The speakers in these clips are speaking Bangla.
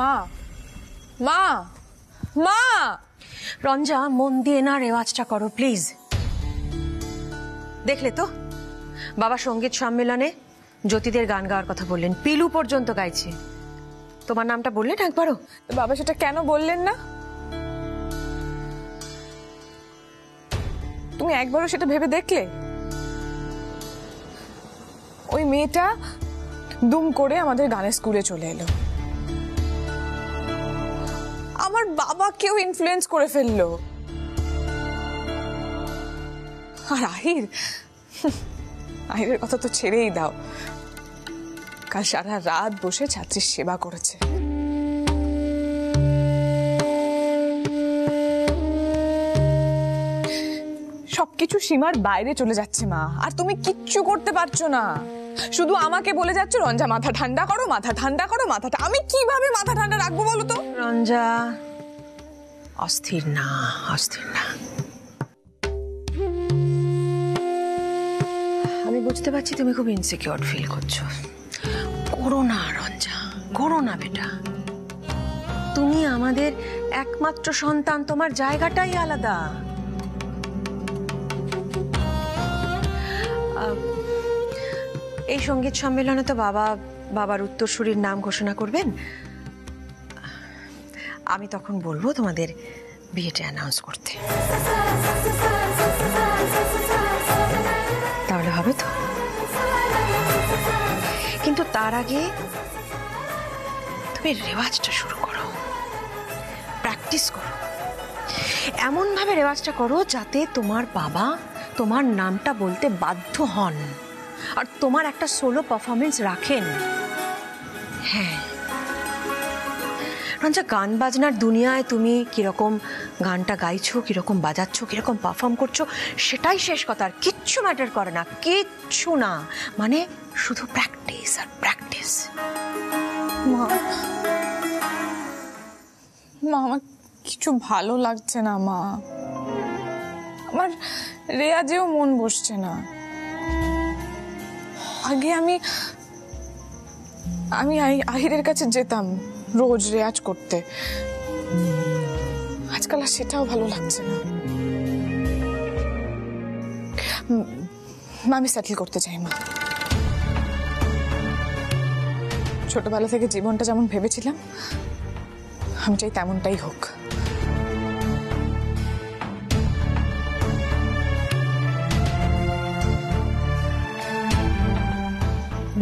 মা মা মা রঞ্জা, মন দিয়ে না রেওয়াজটা করো প্লিজ। দেখলে তো বাবা সঙ্গীত সম্মেলনে জ্যোতিদের গান গাওয়ার কথা বললেন, পিলু পর্যন্ত গাইছে। তোমার নামটা বললেন একবারও? বাবা সেটা কেন বললেন না? তুমি একবারও সেটা ভেবে দেখলে? ওই মেয়েটা দুম করে আমাদের গানের স্কুলে চলে এলো, আমার বাবাকেও ইনফ্লুয়েন্স করে ফেললো। আর আহিরের কথা তো ছেড়েই দাও, কাল সারা রাত বসে ছাত্রীর সেবা করেছে। সবকিছু সীমার বাইরে চলে যাচ্ছে মা, আর তুমি কিচ্ছু করতে পারছো না। শুধু আমাকে বলে যাচ্ছ রঞ্জা মাথা ঠান্ডা করো, মাথা ঠান্ডা করো, মাথাটা। আমি কিভাবে মাথা ঠান্ডা রাখবো বলো তো? রঞ্জা, অস্থির না, অস্থির না। আমি বুঝতে পারছি তুমি খুব ইনসিকিউর ফিল করছো। করো না রঞ্জা, করো না বেটা। তুমি আমাদের একমাত্র সন্তান, তোমার জায়গাটাই আলাদা। এই সঙ্গীত সম্মেলনে তো বাবার উত্তরসূরির নাম ঘোষণা করবেন। আমি তখন বলবো তোমাদের বিয়েটা অ্যানাউন্স করতে। তাহলে হবে তো? কিন্তু তার আগে তুমি রেওয়াজটা শুরু করো, প্র্যাকটিস করো। এমন ভাবে রেওয়াজটা করো যাতে তোমার বাবা তোমার নামটা বলতে বাধ্য হন আর তোমার একটা সোলো পারফরমেন্স রাখেন। হ্যাঁ রঞ্জা, গান বাজনার দুনিয়ায় তুমি কিরকম গানটা গাইছো, কিরকম বাজাচ্ছো, কিরকম পারফর্ম করছো, সেটাই শেষ কথা। আর কিচ্ছু ম্যাটার করে না, কিচ্ছু না। মানে শুধু প্র্যাকটিস আর প্র্যাকটিস। মা আমার কিছু ভালো লাগছে না মা, আমার রেয়াজেও মন বসছে না। আগে আমি আহিরের কাছে যেতাম রোজ রেয়াজ করতে, আজকাল আর সেটাও ভালো লাগছে না। আমি সেটেল করতে চাই মা। ছোটবেলা থেকে জীবনটা যেমন ভেবেছিলাম আমি চাই তেমনটাই হোক।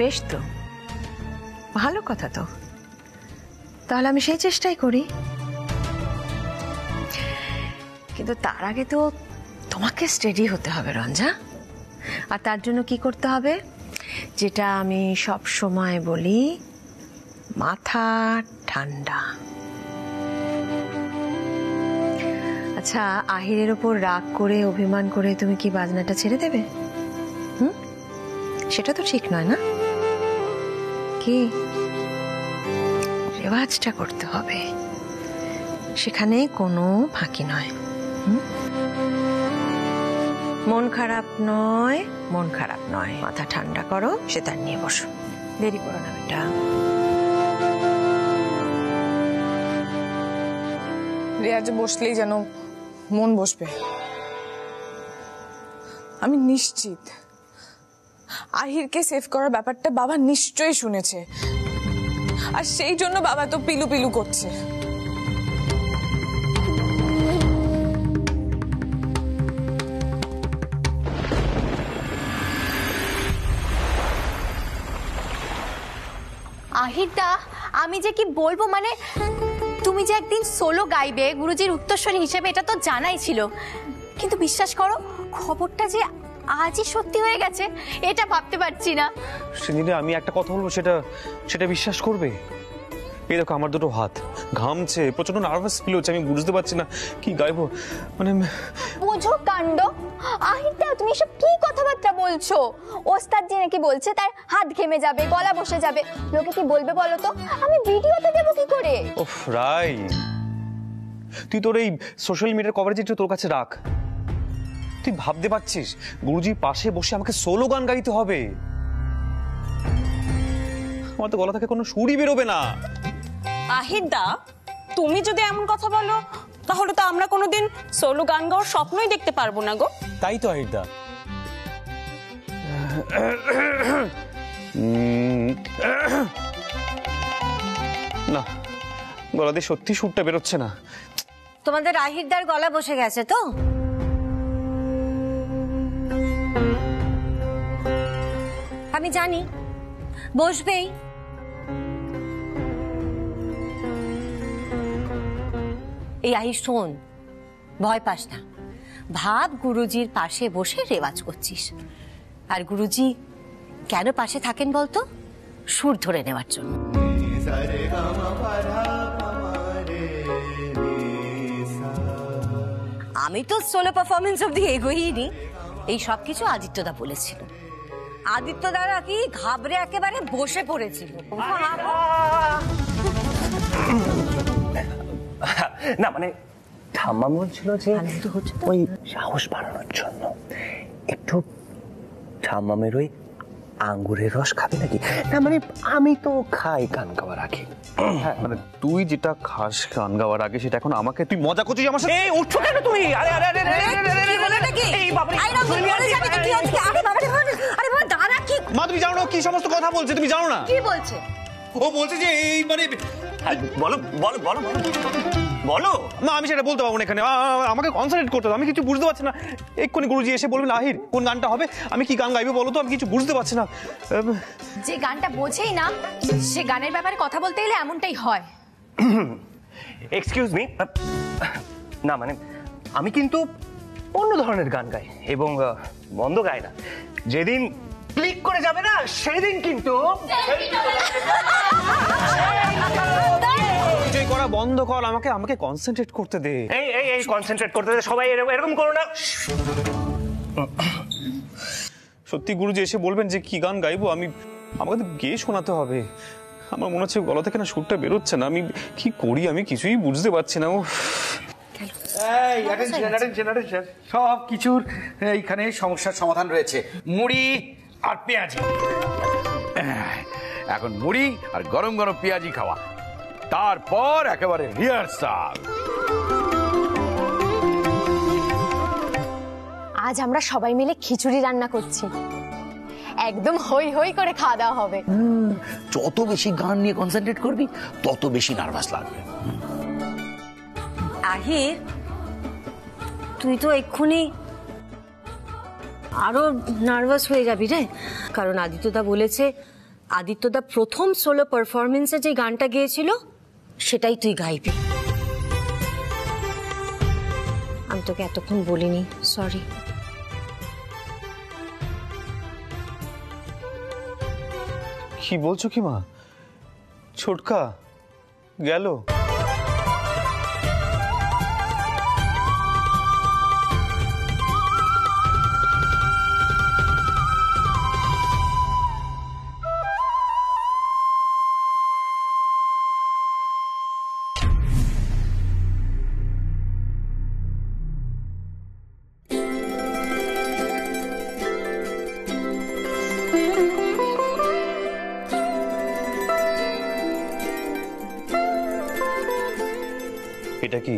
বেশ তো, ভালো কথা তো। তাহলে আমি সেই চেষ্টাই করি, কিন্তু তার আগে তো তোমাকে স্টেডি হতে হবে রঞ্জা। আর তার জন্য কি করতে হবে, যেটা আমি সব সময় বলি, মাথা ঠান্ডা। আচ্ছা, আহিরের ওপর রাগ করে অভিমান করে তুমি কি বাজনাটা ছেড়ে দেবে? সেটা তো ঠিক নয় না? কি রেওয়াজটা করতে হবে, সেখানে কোনো ফাঁকি নয়। মন খারাপ নয়, মন খারাপ নয়, মাথা ঠান্ডা করো, সেতার নিয়ে বসো, দেরি করো না বেটা। রেয়াজে বসলেই যেন মন বসবে। আমি নিশ্চিত আহিরকে সেভ করার ব্যাপারটা বাবা নিশ্চয়ই শুনেছে, আর সেই জন্য বাবা তো পিলু পিলু করছে। আহিরদা, আমি যে কি বলবো, মানে তুমি যে একদিন সোলো গাইবে গুরুজির উত্তরসূরি হিসেবে, এটা তো জানাই ছিল, কিন্তু বিশ্বাস করো খবরটা যে আজই সত্যি হয়ে গেছে এটা ভাবতে পারছি না। সেদিনে আমি একটা কথা বলবো, সেটা বিশ্বাস করবে? এই দেখো আমার দুটো হাত ঘামছে, প্রচন্ড নার্ভাস ফিল হচ্ছে, আমি বুঝতে পারছি না কি গাইবো। মানে বুঝো কাণ্ড, আহিরদা তুমি এসব কি কথাবার্তা বলছো? ওস্তাদ জি নাকি বলছে তার হাত ঘেমে যাবে, গলা বসে যাবে, লোকে কি বলবে বলো তো? আমি ভিডিওতে দেবো কি করে? ওফ রাই, তুই তোর এই সোশ্যাল মিডিয়ার কভারেজ একটু তোর কাছে রাখ। তুই ভাবতে পারছিস গুরুজির পাশে বসে আমাকে সোলো গান গাইতে হবে? আমার তো গলা থেকে কোনো সুরই বেরোবে না। আহির দা, তুমি যদি এমন কথা বলো তাহলে তো আমরা কোনোদিন সোলো গান গাওয়ার স্বপ্নই দেখতে পারবো না গো। তাই তো আহিরদা। না, গলা দিয়ে সত্যি সুরটা বেরোচ্ছে না। তোমাদের আহিরদার গলা বসে গেছে তো? আমি জানি বসবেই। এই আহির শোন, ভয় পাস না। ভাব গুরুজির পাশে বসে রেওয়াজ করছিস। আর গুরুজি কেন পাশে থাকেন বলতো? সুর ধরে নেওয়ার জন্য। আমি তো সোলো পারফরমেন্স অব্দি এগোইনি। এই সব কিছু আদিত্যদা বলেছিল। আদিত্যদারা কি ঘাবড়ে একেবারে বসে পড়েছিল। না মানে ঠাম্মা বলছিল যে ওই সাহস বাড়ানোর জন্য একটু ঠাম্মামের ওই আঙ্গুরের রস খাবে নাকি। না মানে আমি তো খাই গান গাওয়ার আগে। হ্যাঁ, মানে তুই যেটা খাস গান গাওয়ার আগে সেটা এখন আমাকে তুই মজা করছিস আমার সাথে। এই উঠছো কেন তুমি? আরে আরে আরে এই বাবারে, মা তুমি জানো না কি সমস্ত কথা বলছে? তুমি জানো না কি বলছে? ও বলছে যে এই মানে বলো বলো বলো বলো। মা আমি সেটা বলতে পারবো না এখানে। আমাকে কনসেন্ট্রেট করতে হবে। আমি কিছু বুঝতে পারছি না। এক্ষুনি গুরুজি এসে বলবেন আহির কোন গানটা হবে, আমি কি গান গাইবো বলো তো? আমি কিছু বুঝতে পারছি না। যে গানটা বোঝেই না সে গানের ব্যাপারে কথা বলতে গেলে এমনটাই হয়। Excuse me. না মানে আমি কিন্তু অন্য ধরনের গান গাই এবং বন্ধ গাই না। যেদিন ক্লিক করে যাবে না সেদিন কিন্তু তুই করা বন্ধ কর, আমাকে কনসেন্ট্রেট করতে দে। এই এই এই কনসেন্ট্রেট করতে দে। সবাই এরকম করো না। সত্যি গুরুজি এসে বলবেন যে কি গান গাইবো, আমাকে তো গেয়ে শোনাতে হবে। আমার মনে হচ্ছে গলা থেকে না সুরটা বেরোচ্ছে না। আমি কি করি আমি কিছুই বুঝতে পারছি না। সব কিছুর এইখানে সমস্যার সমাধান রয়েছে। মুড়ি আর পেঁয়াজি। এখন মুড়ি আর গরম গরম পেঁয়াজি খাওয়া, তারপর একেবারে রিহার্সাল। আজ আমরা সবাই মিলে খিচুড়ি রান্না করছি। একদম হই হই করে খাওয়া দাওয়া হবে। যত বেশি গান নিয়ে কনসেন্ট্রেট করবি তত বেশি নার্ভাস লাগবে। আহির, তুই তো এক্ষুনি আরো নার্ভাস হয়ে যাবি রে। কারণ আদিত্যদা বলেছে আদিত্যদা প্রথম সোলো পারফরমেন্সে যে গানটা গেয়েছিল সেটাই তুই গাইবি। আমি তোকে এতক্ষণ বলিনি, সরি। কি বলছো কি মা? ছোটকা গেল? এটা কি?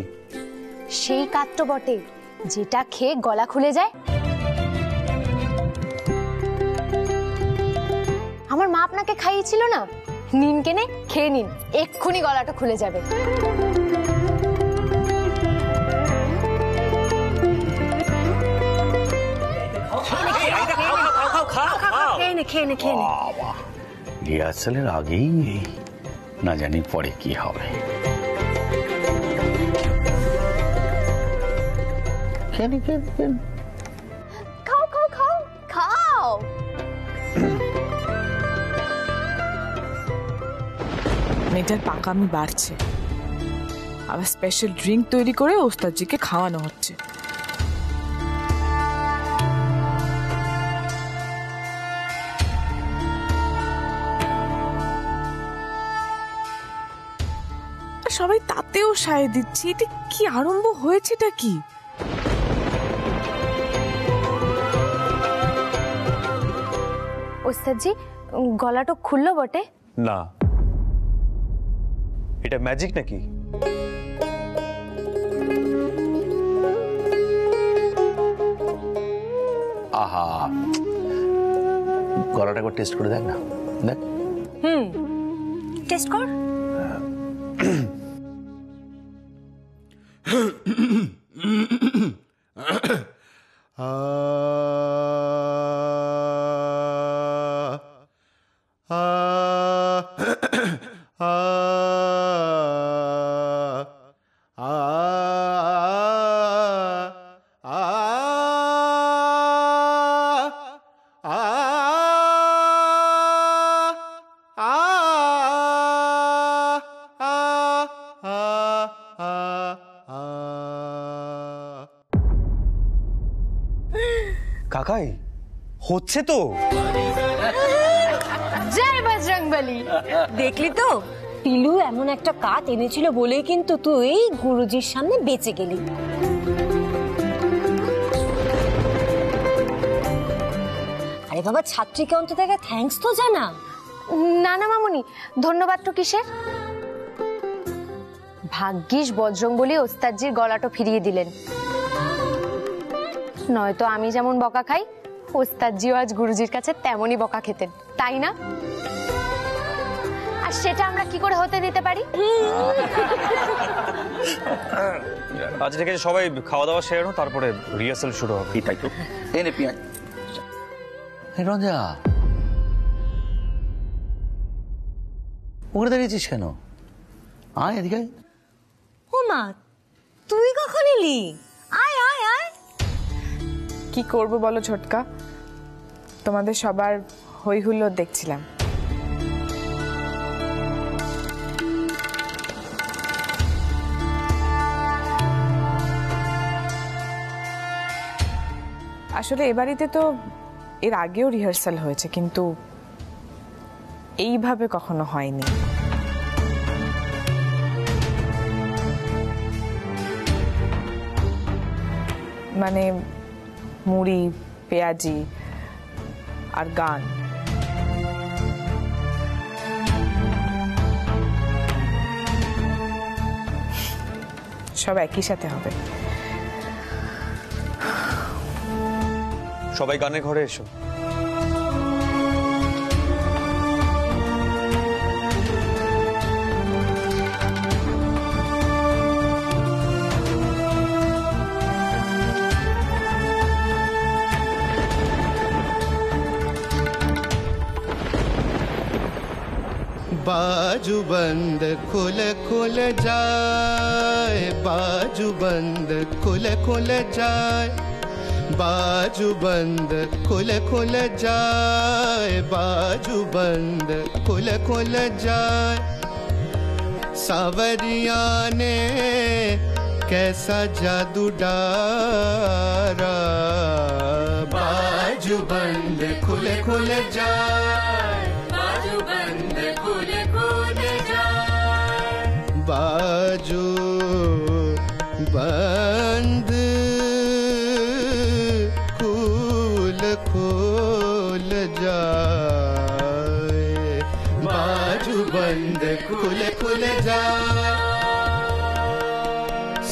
সেই কাঠটো বটে যেটা খেয়ে গলা খুলে যায়। আমার মা আপনাকে খাইয়েছিল না, নিন কেনে খেয়ে নিন, এক্ষুনি গলাটা খুলে যাবে। রিহার্সালের আগেই না জানি পরে কি হবে। খাও খাও খাও খাও। মেয়েটার পাকামি বাড়ছে। আবার স্পেশাল ড্রিঙ্ক তৈরি করে ওস্তাদজিকে খাওয়ানো হচ্ছে। সবাই তাতেও সায় দিচ্ছে। এটা কি আরম্ভ হয়েছেটা কি? ওস্তাদজি গলাটা খুললো বটে? না, এটা ম্যাজিক নাকি? আহা, গলাটা একবার টেস্ট করে দেখ না, দেখ। টেস্ট কর। কাকাই হচ্ছে তো। জয় বজরংবলী। দেখলি তো টিলু এমন একটা কাত এনেছিল বলেই কিন্তু তুই গুরুজির সামনে বেঁচে গেলি। আরে বাবা, ছাত্রীকে অন্তত একটা থ্যাঙ্কস তো জানা। না না মামুনি, ধন্যবাদ তো কিসের? ভাগ্যিস বজরংবলী ওস্তাদজির গলাটা ফিরিয়ে দিলেন, নয়তো আমি যেমন বকা খাই ওস্তাদজিও আজ গুরুজির কাছে তেমনই বকা খেতেন, তাই না? আর সেটা আমরা কি করে হতে দিতে পারি? আচ্ছা ঠিক আছে, সবাই খাওয়া দাওয়া সেরে নাও, তারপরে রিহার্সাল শুরু হবে। তাই তো, এনে পিঁয়াজ। রঞ্জা, ওখানে দাঁড়িয়েছিস কেন? আয় এদিকে। ও মা, তুই কখন এলি? আয় আয় আয়। কি করব বলো ছোটকা, তোমাদের সবার হই হুল্লোড় দেখছিলাম। আসলে এ বাড়িতে তো এর আগেও রিহার্সাল হয়েছে, কিন্তু এইভাবে কখনো হয়নি। মানে মুড়ি, পেঁয়াজি আর গান। সব একই সাথে হবে। সবাই গানের ঘরে এসো। बाजू बंद खुल खुल जाए, बाजू बंद खुल खुल जाए, बाजू बंद खुल खुल जाए, बाजू बंद खुल खुल जाए। सावरिया ने कैसा जादू डारा, बाजू बंद खुल खुल जाए, बाजू बंद खुल खुल जाए, बाजू बंद खुल खुल जाए, बाजू बंद खुल खुल जाए।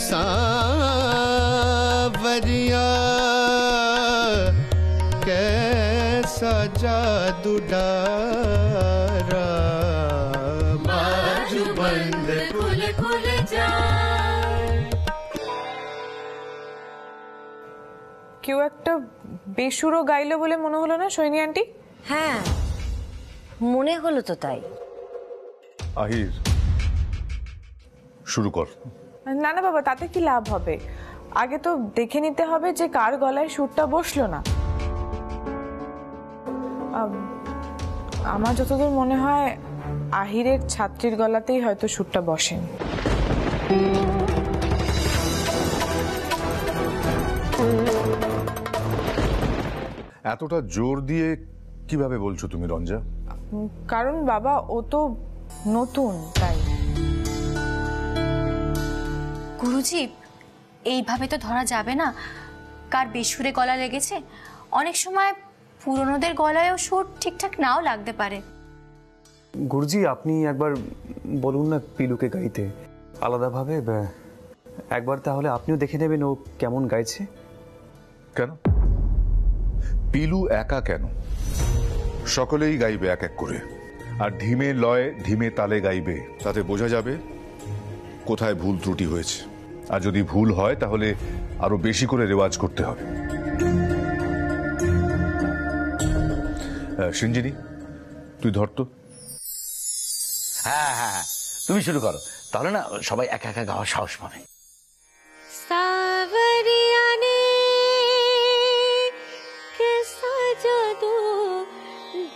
सावरिया कैसा जादू डारा, बाजू बंद खुल खुल जाए। কেউ একটা বেসুরো গাইলো বলে মনে হলো না সৈনী আন্টি? হ্যাঁ, মনে হলো তো তাই। আহির, শুরু কর। না না বাবা, তাতে কি লাভ হবে? আগে তো দেখে নিতে হবে যে কার গলায় সুরটা বসলো না। আমার যতদূর মনে হয় আহিরের ছাত্রীর গলাতেই হয়তো সুরটা বসেন। এতটা জোর দিয়ে কিভাবে বলছো তুমি রঞ্জা? কারণ বাবা ও তো নতুন, তাই। গুরুজি, এইভাবে তো ধরা যাবে না কার বেসুরে গলা লেগেছে। অনেক সময় পুরনোদের গলায়ও সুর ঠিকঠাক নাও লাগতে পারে। গুরুজি আপনি একবার বলুন না পিলুকে গাইতে আলাদাভাবে, একবার তাহলে আপনিও দেখে নেবেন ও কেমন গাইছে। কেন পিলু একা কেন? সকলেই গাইবে এক এক করে, আর ঢিমে লয়ে ঢিমে তালে গাইবে। তাতে বোঝা যাবে কোথায় ভুল ত্রুটি হয়েছে, আর যদি ভুল হয় তাহলে আরো বেশি করে রেওয়াজ করতে হবে। সিঞ্জিনি তুই ধর তো। হ্যাঁ হ্যাঁ হ্যাঁ, তুমি শুরু করো, তাহলে না সবাই একা একা গাওয়ার সাহস পাবে। सावरिया ने कैसा जादू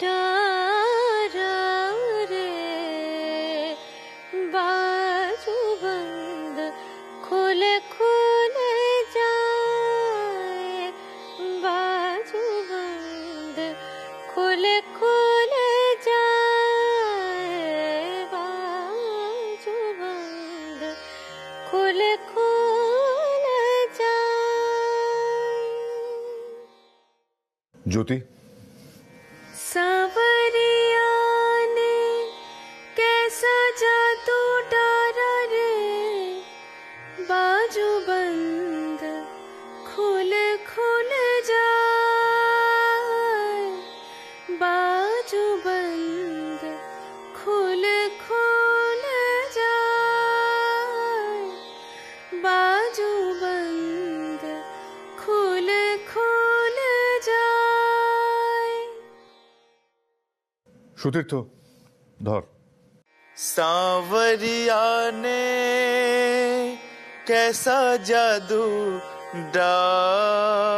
डारा रे, बाजू बंद खोले खोले जाए, बाजू बंद खोले खोले जाए, बाजू बंद खोले खोले जाए। ज्योति सावरिया ने कैसा जादू डारा रे, बाजू बंद खोले खोले जाए, बाजू बंद खोले खोले जाए, बाजू बंद खोले खोले जाए। সুতীর্থ ধর। सांवरिया ने कैसा जादू डारा,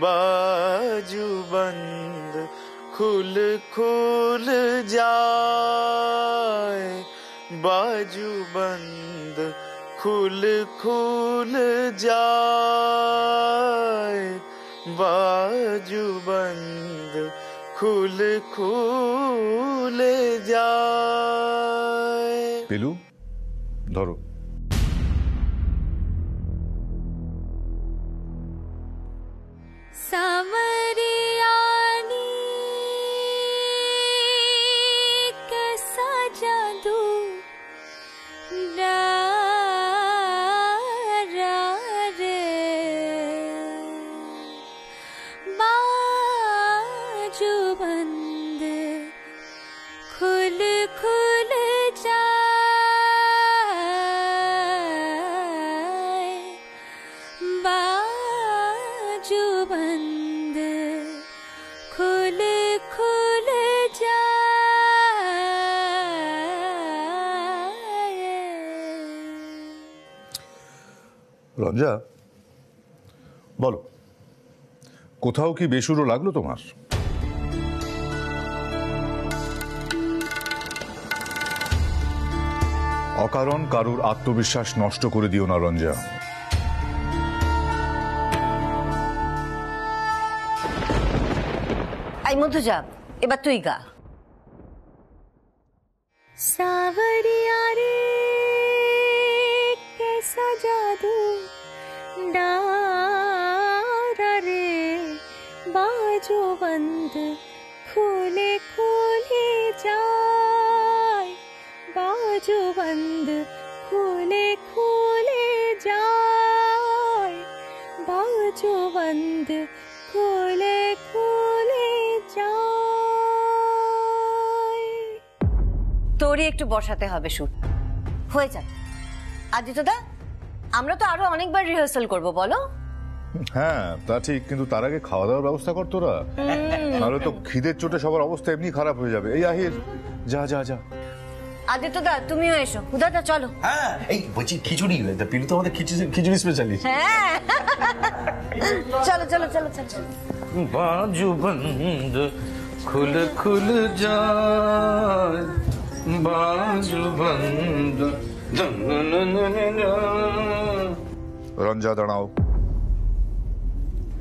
बाजू बंद खुल खुल जाए, बाजू बंद खुल खुल जाए, बाजू बंद खुल खुल जाए। পিলু ধরো। सांवरिया ने कैसा जादू डारा रे, बाजू बंद खुल खुल जाए, बाजू बंद खुल खुल जाए। রঞ্জা বলো, কোথাও কি বেসুরো লাগলো তোমার? অকারণ কারুর আত্মবিশ্বাস নষ্ট করে দিও না রঞ্জা। আই মধুজা, এবার তুই গা। सावरिया रे कैसा जादू डारा रे, बाजू बंद खोले खोले जाए, बाजू बंद खोले खोले जाए, बाजू बंद खोले खोले जाए। তোরই একটু বসাতে হবে সুর, হয়ে যাক। আদিত্যদা, আমরা তো আরো অনেকবার রিহার্সাল করব, বলো? হ্যাঁ তা ঠিক, কিন্তু তার আগে খাওয়া দাওয়ার ব্যবস্থা কর তোরা, নাহলে তো খিদের চোটে সবার অবস্থা এমনি খারাপ হয়ে যাবে। এই আহির, যা যা যা। আদিত্যদা তুমিও এসো, হুদাদা চলো। হ্যাঁ, এই বলছি খিচুড়ি, পিলু তো আমাদের খিচুড়ি স্পেশালিস্ট। হ্যাঁ চলো চলো চলো চলো। बाजू बंद खुल खुल जाए, बाजू बंद রঞ্জা দাঁড়াও,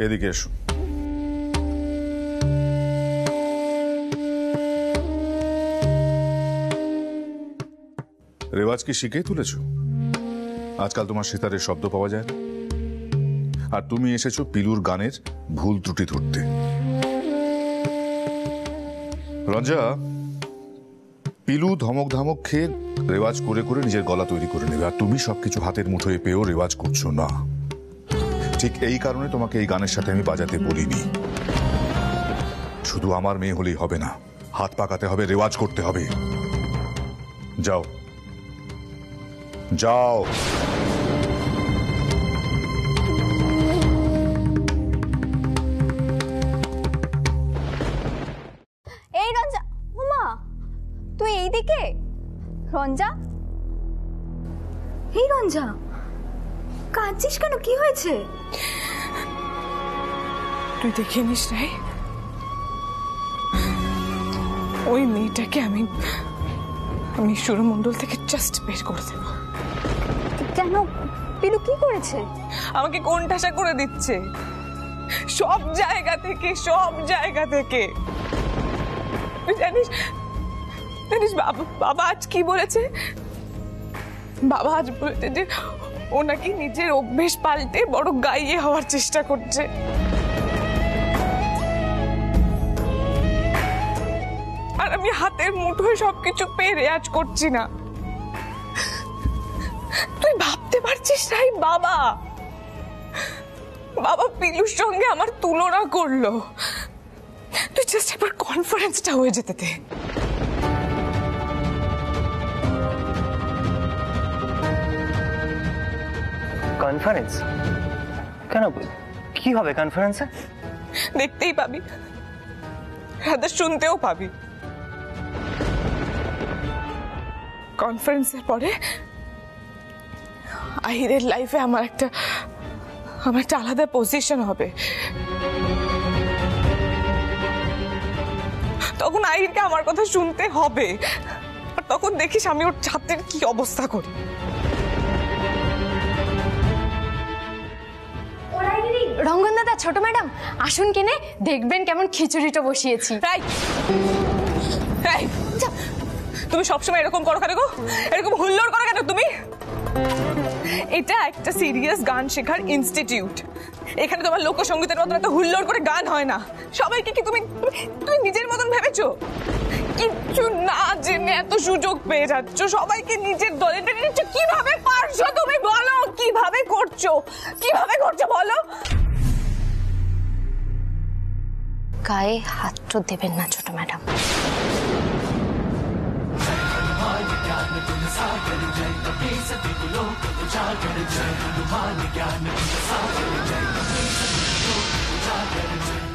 এদিকে এসো। রেওয়াজ কি শিখেই তুলেছ? আজকাল তোমার সেতারের শব্দ পাওয়া যায় না, আর তুমি এসেছো পিলুর গানের ভুল ত্রুটি ধরতে। রঞ্জা, পিলু ধমক ধামক খেয়ে রেওয়াজ করে করে নিজের গলা তৈরি করে নেবে, আর তুমি সবকিছু হাতের মুঠোয় পেয়েও রেওয়াজ করছো না। ঠিক এই কারণে তোমাকে এই গানের সাথে আমি বাজাতে বলিনি। শুধু আমার মেয়ে হলেই হবে না, হাত পাকাতে হবে, রেওয়াজ করতে হবে। যাও যাও। এই রঞ্জা, উমা তুই এইদিকে? রঞ্জা, এই রঞ্জা কাঁদছিস কেন? কি হয়েছে? তুই দেখে নিস রাই, ওই মেয়েটাকে আমি সুরমণ্ডল থেকে জাস্ট বের করে দেব। কেন? পিলু কি করেছে? আমাকে কোণঠাসা করে দিচ্ছে সব জায়গা থেকে, সব জায়গা থেকে। জানিস জানিস বাবা আজ কি বলেছে? বাবা আজ বলেছে যে ও নাকি নিজের অভ্যেস পাল্টে বড় গাইয়ে হওয়ার চেষ্টা করছে। আর আমি হাতের মুঠোয় সবকিছু পেয়ে রেয়াজ করছি না। তুই ভাবতে পারছিস রাই, বাবা পিলুর সঙ্গে আমার তুলনা করলো। তুই জাস্ট একবার কনফারেন্সটা হয়ে যেতে দে। কনফারেন্স? কেন, কি হবে কনফারেন্সে? দেখতেই পাবি, রাধা শুনতেও পাবি। কনফারেন্সের পরে আহিরের লাইফে আমার একটা আলাদা পজিশন হবে। তখন আহিরকে আমার কথা শুনতে হবে, আর তখন দেখিস আমি ওর ছাত্রের কি অবস্থা করি। রঙ্গন দাদা, ছোট ম্যাডাম আসুন কিনে দেখবেন কেমন খিচুড়িটা বসিয়েছি। তুমি সবসময় এরকম করো কেন গো? এরকম হুল্লোড় করো কেন তুমি? এটা একটা সিরিয়াস গান শেখার ইনস্টিটিউট। এখানে তোমার লোকসঙ্গীতের মতন এত হুল্লোড় করে গান হয় না। সবাইকে কি তুমি নিজের মতন ভেবেছো? কিচ্ছু না জেনে এত সুযোগ পেয়ে যাচ্ছ, সবাইকে নিজের দলে টেনে নিচ্ছ। কিভাবে পারছো তুমি বলো? কিভাবে করছো বলো? গায়ে হাত তো দেবেন না ছোট ম্যাডাম। जय